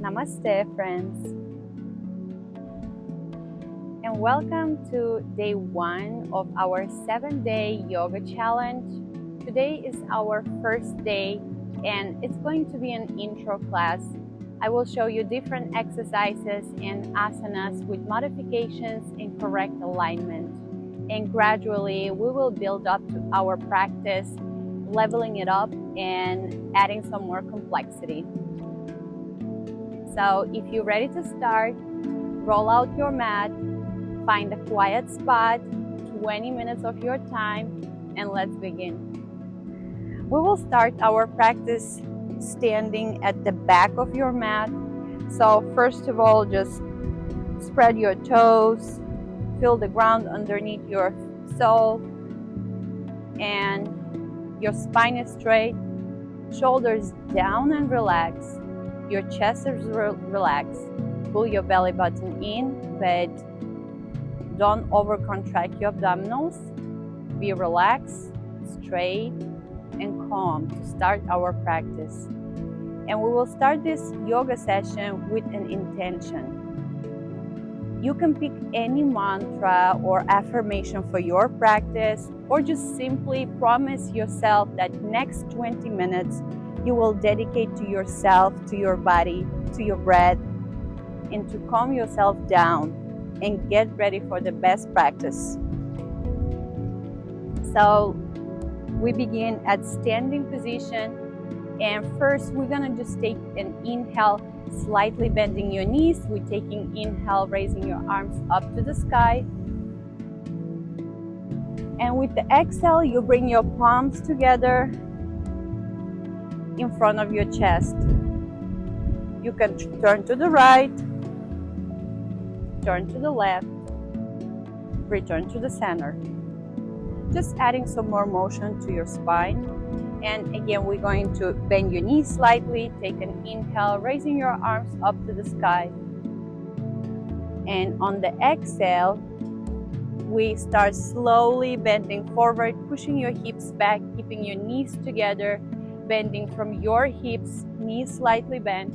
Namaste, friends, and welcome to day 1 of our 7-day yoga challenge. Today is our first day, and it's going to be an intro class. I will show you different exercises and asanas with modifications in correct alignment, and gradually we will build up to our practice, leveling it up and adding some more complexity. So if you're ready to start, roll out your mat, find a quiet spot, 20 minutes of your time, and let's begin. We will start our practice standing at the back of your mat. So first of all, just spread your toes, feel the ground underneath your sole, and your spine is straight, shoulders down and relax. Your chest is relaxed. Pull your belly button in, but don't over-contract your abdominals. Be relaxed, straight, and calm to start our practice. And we will start this yoga session with an intention. You can pick any mantra or affirmation for your practice, or just simply promise yourself that next 20 minutes you will dedicate to yourself, to your body, to your breath, and to calm yourself down and get ready for the best practice. So we begin at standing position, and first we're gonna just take an inhale, slightly bending your knees. We're taking inhale, raising your arms up to the sky. And with the exhale, you bring your palms together in front of your chest. You can turn to the right, turn to the left, return to the center. Just adding some more motion to your spine. And again, we're going to bend your knees slightly, take an inhale, raising your arms up to the sky. And on the exhale, we start slowly bending forward, pushing your hips back, keeping your knees together, bending from your hips, knees slightly bent.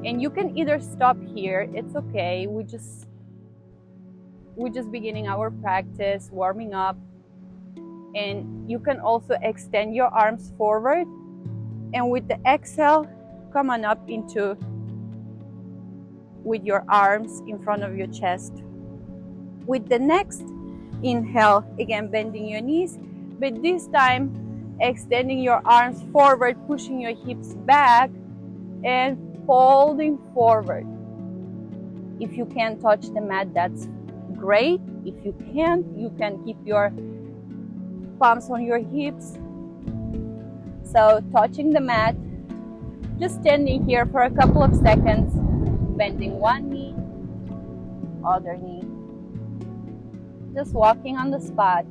And you can either stop here, it's okay. We're just beginning our practice, warming up. And you can also extend your arms forward. And with the exhale, come on up into with your arms in front of your chest. With the next inhale, again bending your knees, but this time extending your arms forward, pushing your hips back, and folding forward. If you can touch the mat, that's great. If you can't, you can keep your palms on your hips. So touching the mat, just standing here for a couple of seconds, bending one knee, other knee, just walking on the spot.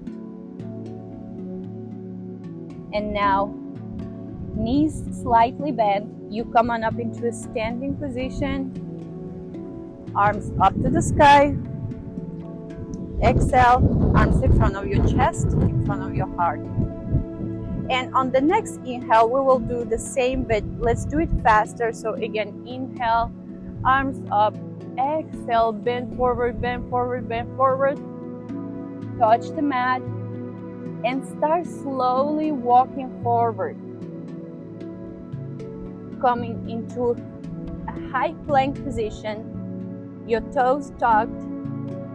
And now, knees slightly bent, you come on up into a standing position, arms up to the sky. Exhale, arms in front of your chest, in front of your heart. And on the next inhale, we will do the same, but let's do it faster. So again, inhale, arms up, exhale, bend forward, bend forward, bend forward. Touch the mat and start slowly walking forward. Coming into a high plank position, your toes tucked,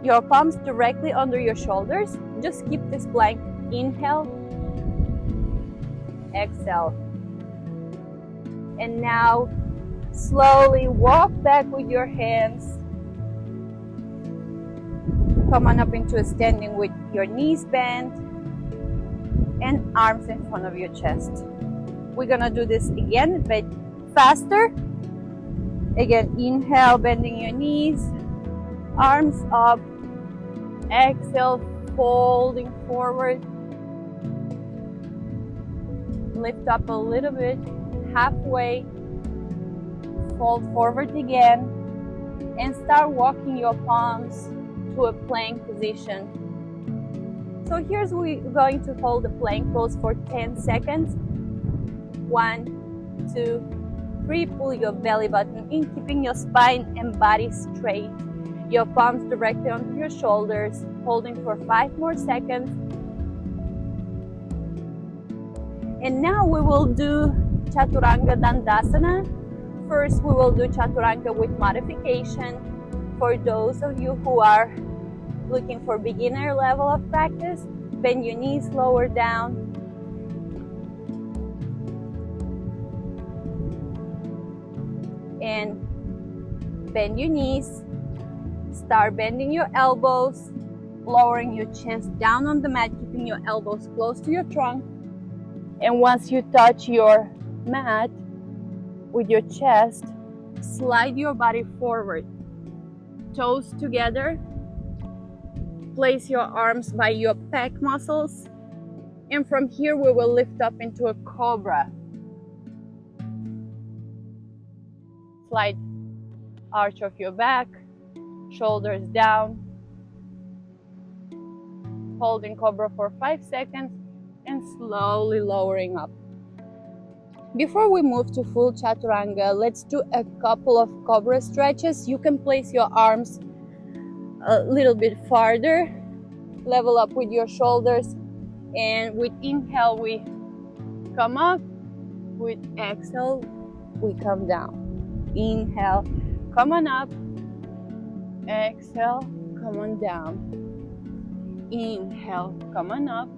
your palms directly under your shoulders. Just keep this plank. Inhale, exhale. And now slowly walk back with your hands. Come on up into a standing with your knees bent and arms in front of your chest. We're gonna do this again, but faster. Again, inhale, bending your knees, arms up, exhale, folding forward. Lift up a little bit, halfway, fold forward again, and start walking your palms to a plank position. So here's we're going to hold the plank pose for 10 seconds. 1, 2, 3, pull your belly button in, keeping your spine and body straight. Your palms directly onto your shoulders, holding for 5 more seconds. And now we will do Chaturanga Dandasana. First, we will do Chaturanga with modification. For those of you who are looking for beginner level of practice, bend your knees lower down. And bend your knees. Start bending your elbows, lowering your chest down on the mat, keeping your elbows close to your trunk. And once you touch your mat with your chest, slide your body forward. Toes together. Place your arms by your pec muscles. And from here we will lift up into a cobra. Slide arch of your back. Shoulders down, holding cobra for 5 seconds and slowly lowering up. Before we move to full chaturanga, let's do a couple of cobra stretches. You can place your arms a little bit farther, level up with your shoulders, and with inhale we come up, with exhale we come down. Inhale, come on up. Exhale, come on down. Inhale, come on up.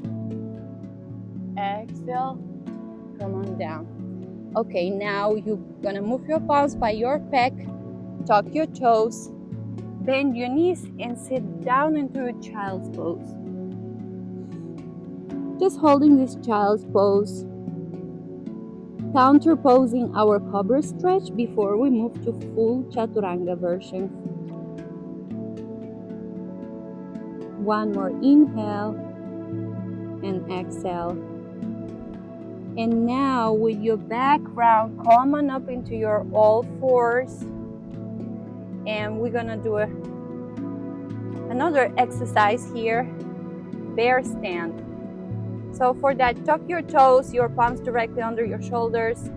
Exhale, come on down. Okay, now you're gonna move your palms by your pec, tuck your toes, bend your knees, and sit down into a child's pose. Just holding this child's pose, counterposing our cobra stretch before we move to full chaturanga version. One more inhale and exhale. And now with your back round, come on up into your all fours. And we're gonna do another exercise here, bear stand. So for that, tuck your toes, your palms directly under your shoulders.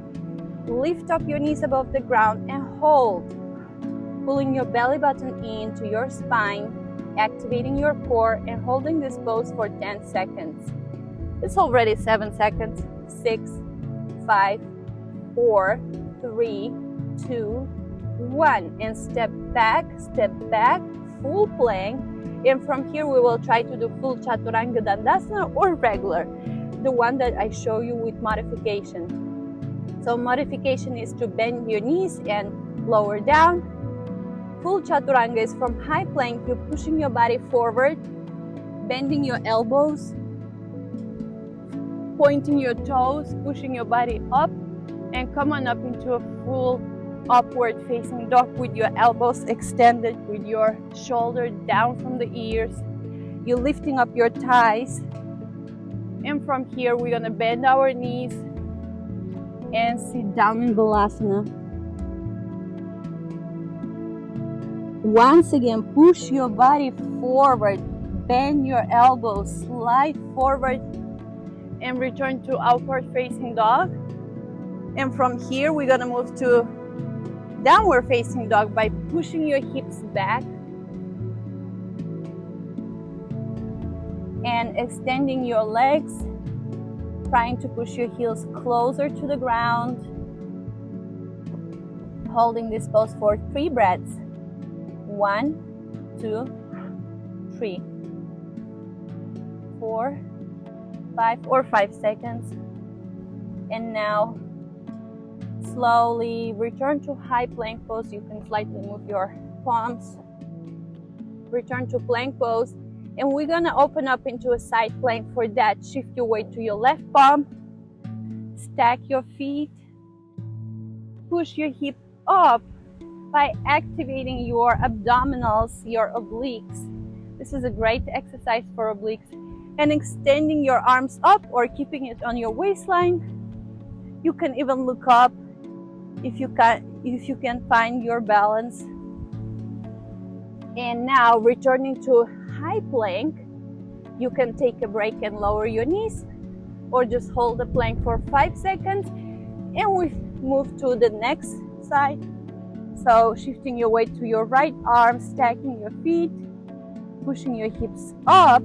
Lift up your knees above the ground and hold, pulling your belly button into your spine, activating your core and holding this pose for 10 seconds. It's already 7 seconds. 6, 5, 4, 3, 2, 1. And step back, full plank. And from here we will try to do full Chaturanga Dandasana or regular, the one that I show you with modification. So modification is to bend your knees and lower down. Full Chaturanga is from high plank, you're pushing your body forward, bending your elbows, pointing your toes, pushing your body up, and come on up into a full upward facing dog with your elbows extended, with your shoulder down from the ears. You're lifting up your thighs. And from here, we're gonna bend our knees and sit down in Balasana. Once again, push your body forward, bend your elbows, slide forward, and return to outward facing dog. And from here, we're gonna move to downward facing dog by pushing your hips back and extending your legs, trying to push your heels closer to the ground. Holding this pose for 3 breaths. 1, 2, 3, 4, 5 or 5 seconds. And now slowly return to high plank pose. You can slightly move your palms. Return to plank pose. And we're gonna open up into a side plank. For that, shift your weight to your left palm. Stack your feet. Push your hip up by activating your abdominals, your obliques. This is a great exercise for obliques. And extending your arms up or keeping it on your waistline. You can even look up if you can find your balance. And now returning to high plank, you can take a break and lower your knees, or just hold the plank for 5 seconds And we move to the next side. So shifting your weight to your right arm, stacking your feet, pushing your hips up.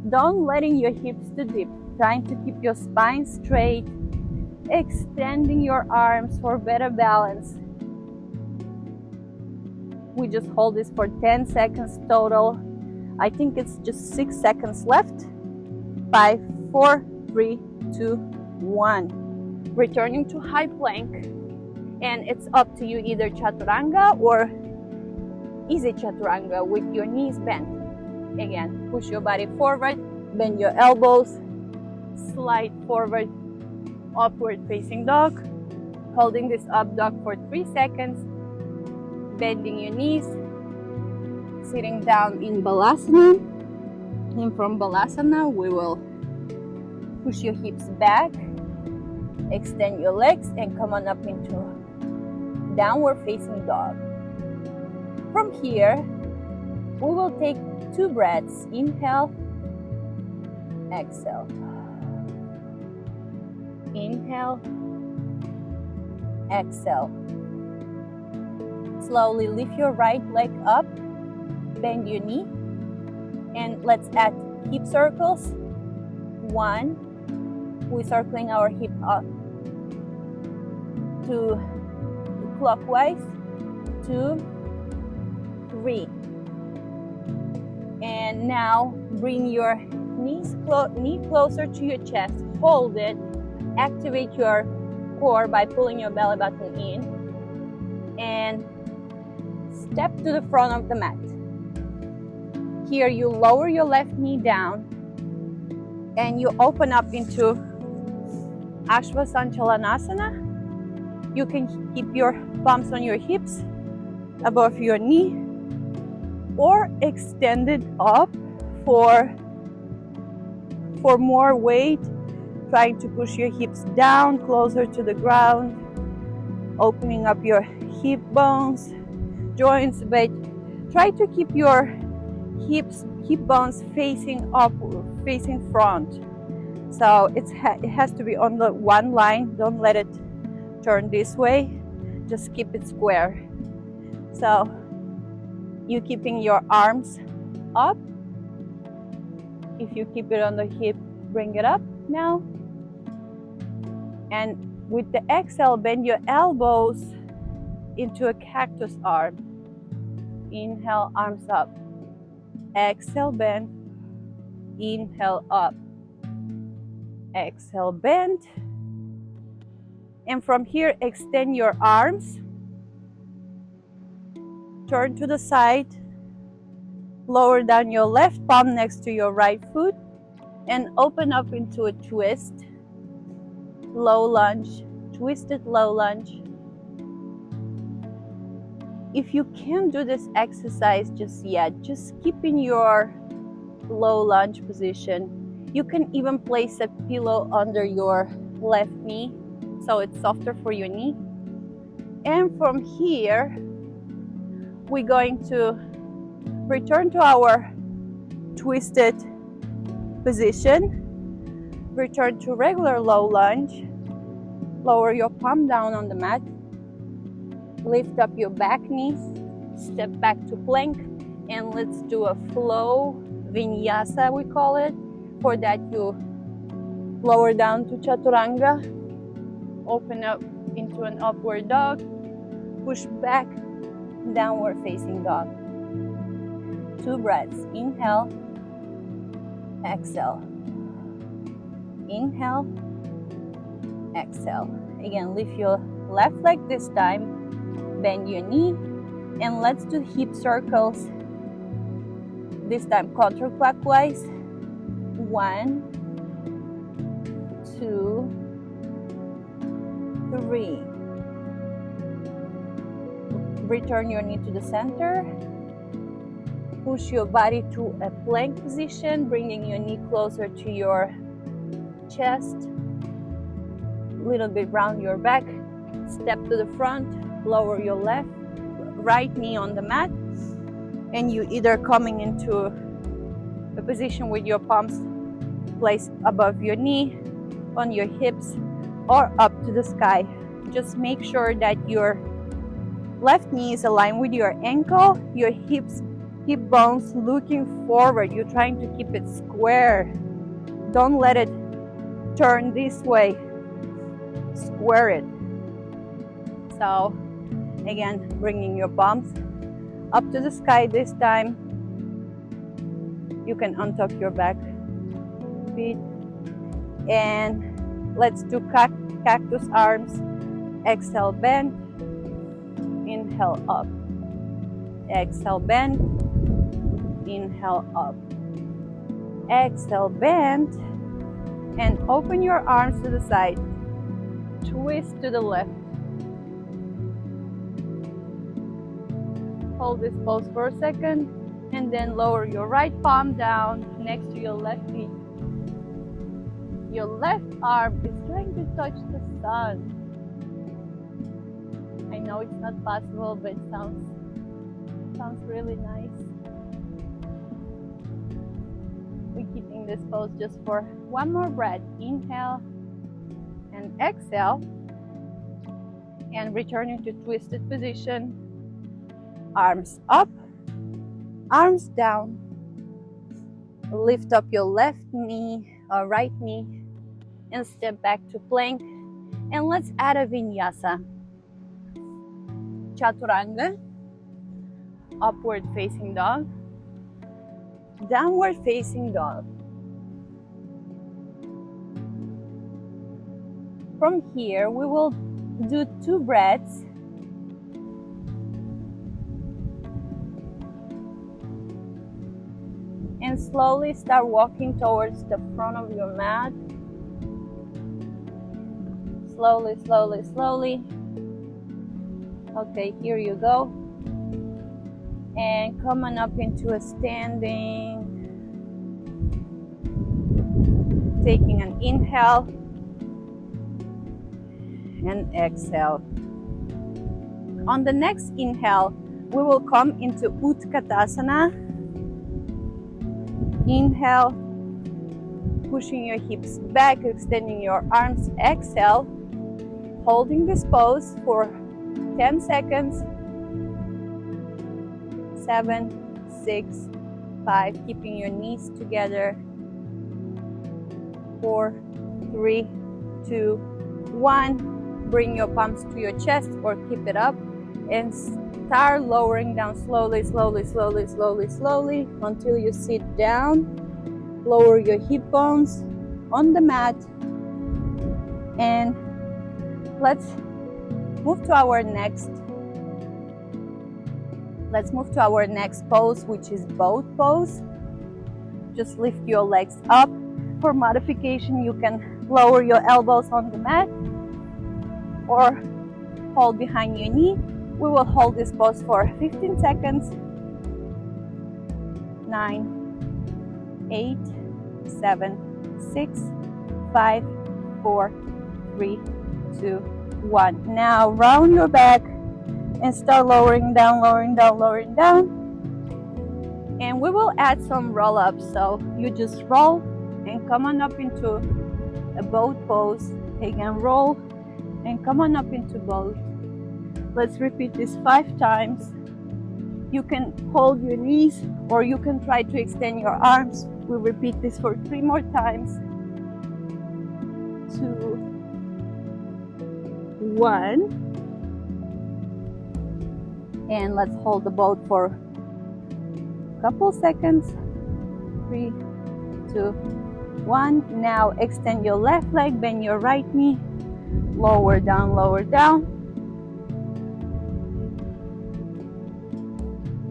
Don't letting your hips to dip. Trying to keep your spine straight, extending your arms for better balance. We just hold this for 10 seconds total. I think it's just 6 seconds left. 5, 4, 3, 2, 1. Returning to high plank. And it's up to you, either chaturanga or easy chaturanga with your knees bent. Again, push your body forward, bend your elbows, slide forward, upward facing dog. Holding this up dog for 3 seconds, bending your knees, sitting down in balasana. And from balasana, we will push your hips back, extend your legs, and come on up into downward facing dog. From here, we will take 2 breaths. Inhale, exhale. Inhale, exhale. Slowly lift your right leg up, bend your knee, and let's add hip circles. 1, we're circling our hip up. 2, clockwise. 2, 3. And now bring your knee closer to your chest. Hold it. Activate your core by pulling your belly button in. And step to the front of the mat. Here you lower your left knee down and you open up into Ashvasanchalanasana. You can keep your palms on your hips above your knee or extend it up for more weight, trying to push your hips down closer to the ground, opening up your hip bones, joints, but try to keep your hip bones facing up, facing front. So it has to be on the one line. Don't let it turn this way. Just keep it square. So you keeping your arms up. If you keep it on the hip, bring it up now. And with the exhale, bend your elbows into a cactus arm. Inhale, arms up. Exhale, bend. Inhale, up. Exhale, bend. And from here, extend your arms. Turn to the side. Lower down your left palm next to your right foot. And open up into a twist. Low lunge. Twisted low lunge. If you can't do this exercise just yet, just keep in your low lunge position. You can even place a pillow under your left knee so it's softer for your knee. And from here, we're going to return to our twisted position. Return to regular low lunge. Lower your palm down on the mat. Lift up your back knees. Step back to plank. And let's do a flow vinyasa, we call it. For that, you lower down to chaturanga. Open up into an upward dog. Push back, downward facing dog. 2 breaths. Inhale, exhale. Inhale, exhale. Again, lift your left leg this time. Bend your knee. And let's do hip circles. This time counterclockwise. 1, 2, 3. Return your knee to the center. Push your body to a plank position, bringing your knee closer to your chest. A little bit round your back. Step to the front. Lower your right knee on the mat. And you either coming into a position with your palms placed above your knee, on your hips, or up to the sky. Just make sure that your left knee is aligned with your ankle, your hip bones looking forward. You're trying to keep it square. Don't let it turn this way. Square it. So again, bringing your palms up to the sky this time. You can untuck your back feet. And let's do cactus arms. Exhale, bend. Inhale, up. Exhale, bend. Inhale, up. Exhale, bend. And open your arms to the side. Twist to the left. Hold this pose for a second. And then lower your right palm down next to your left knee. Your left arm is trying to touch the sun. I know it's not possible, but it sounds really nice. We're keeping this pose just for one more breath. Inhale and exhale. And returning to twisted position. Arms up, arms down. Lift up your left knee or right knee and step back to plank. And let's add a vinyasa. Chaturanga, upward facing dog, downward facing dog. From here, we will do 2 breaths. And slowly start walking towards the front of your mat. Slowly, slowly, slowly. Okay, here you go. And come on up into a standing. Taking an inhale. And exhale. On the next inhale, we will come into Utkatasana. Inhale, pushing your hips back, extending your arms. Exhale, holding this pose for 10 seconds. 7, 6, 5, keeping your knees together. 4, 3, 2, 1. Bring your palms to your chest or keep it up and start lowering down slowly, slowly, slowly, slowly, slowly until you sit down. Lower your hip bones on the mat. And let's move to our next pose, which is boat pose. Just lift your legs up. For modification, you can lower your elbows on the mat or hold behind your knee. We will hold this pose for 15 seconds. 9, 8, 7, 6, 5, 4, 3, 2, 1. Now round your back and start lowering down, lowering down, lowering down. And we will add some roll-ups. So you just roll and come on up into a boat pose. Again, roll and come on up into boat. Let's repeat this 5 times. You can hold your knees or you can try to extend your arms. We'll repeat this for 3 more times. 2, 1. And let's hold the boat for a couple seconds. 3, 2, 1. Now extend your left leg, bend your right knee. Lower down, lower down.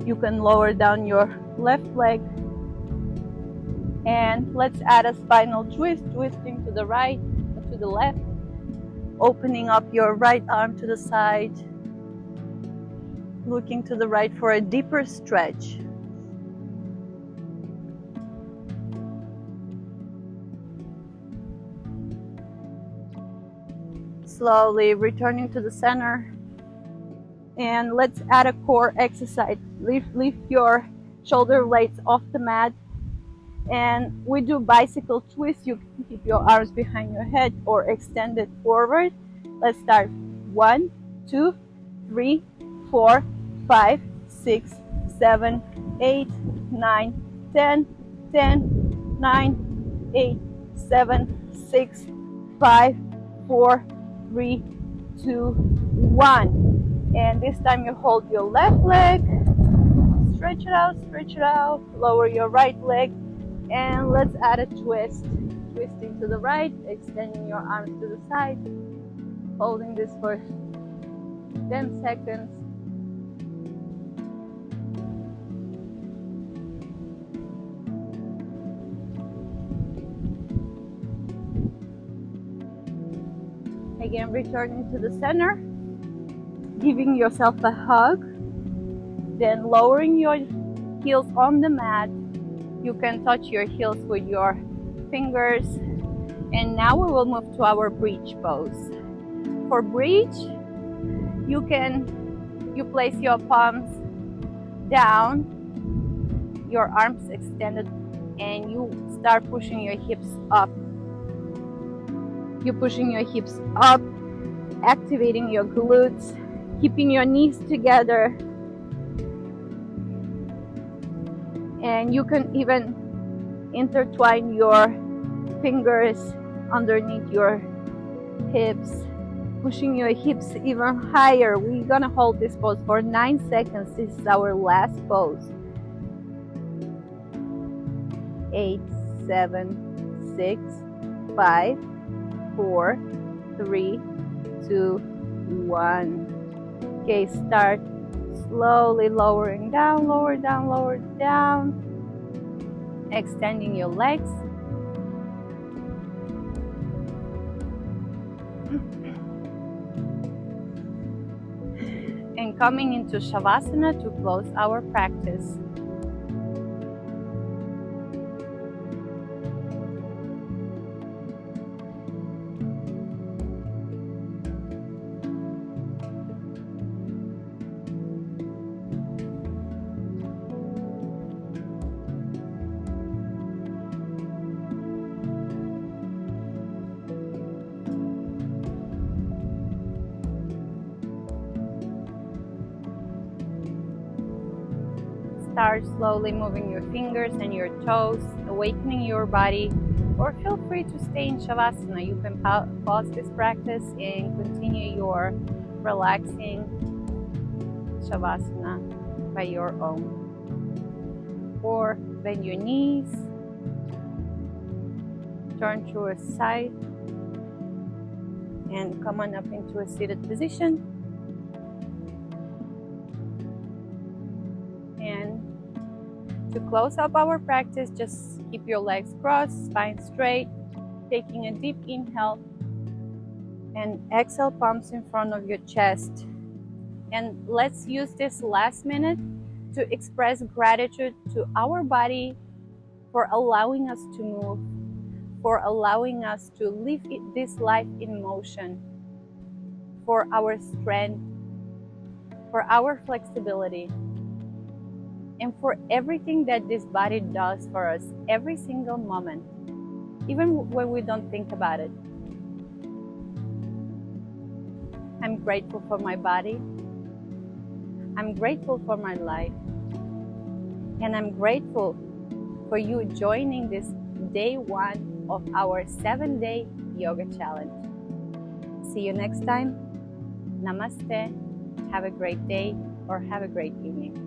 You can lower down your left leg. And let's add a spinal twist, twisting to the right, to the left. Opening up your right arm to the side. Looking to the right for a deeper stretch. Slowly returning to the center. And let's add a core exercise. Lift your shoulder blades off the mat And we do bicycle twist. You can keep your arms behind your head or extend it forward. Let's start. 1, 2, 3, 4, 5, 6, 7, 8, 9, 10, 10, 9, 8, 7, 6, 5, 4, 3, 2, 1. And this time you hold your left leg, stretch it out, lower your right leg, and let's add a twist. Twisting to the right, extending your arms to the side, holding this for 10 seconds. Again, returning to the center, giving yourself a hug, then lowering your heels on the mat. You can touch your heels with your fingers. And now we will move to our bridge pose. For bridge, you place your palms down, your arms extended, and you start pushing your hips up. You're pushing your hips up, activating your glutes, keeping your knees together. And you can even intertwine your fingers underneath your hips, pushing your hips even higher. We're gonna hold this pose for 9 seconds. This is our last pose. 8, 7, 6, 5, 4, 3, 2, 1. Okay, start slowly lowering down, lower down, lower down. Extending your legs. And coming into Shavasana to close our practice. Start slowly moving your fingers and your toes, awakening your body, or feel free to stay in Shavasana. You can pause this practice and continue your relaxing Shavasana by your own. Or bend your knees, turn to a side, and come on up into a seated position. And to close up our practice, just keep your legs crossed, spine straight, taking a deep inhale, and exhale, palms in front of your chest. And let's use this last minute to express gratitude to our body for allowing us to move, for allowing us to live this life in motion, for our strength, for our flexibility, and for everything that this body does for us every single moment, even when we don't think about it. I'm grateful for my body. I'm grateful for my life. And I'm grateful for you joining this day 1 of our 7-day yoga challenge. See you next time. Namaste. Have a great day or have a great evening.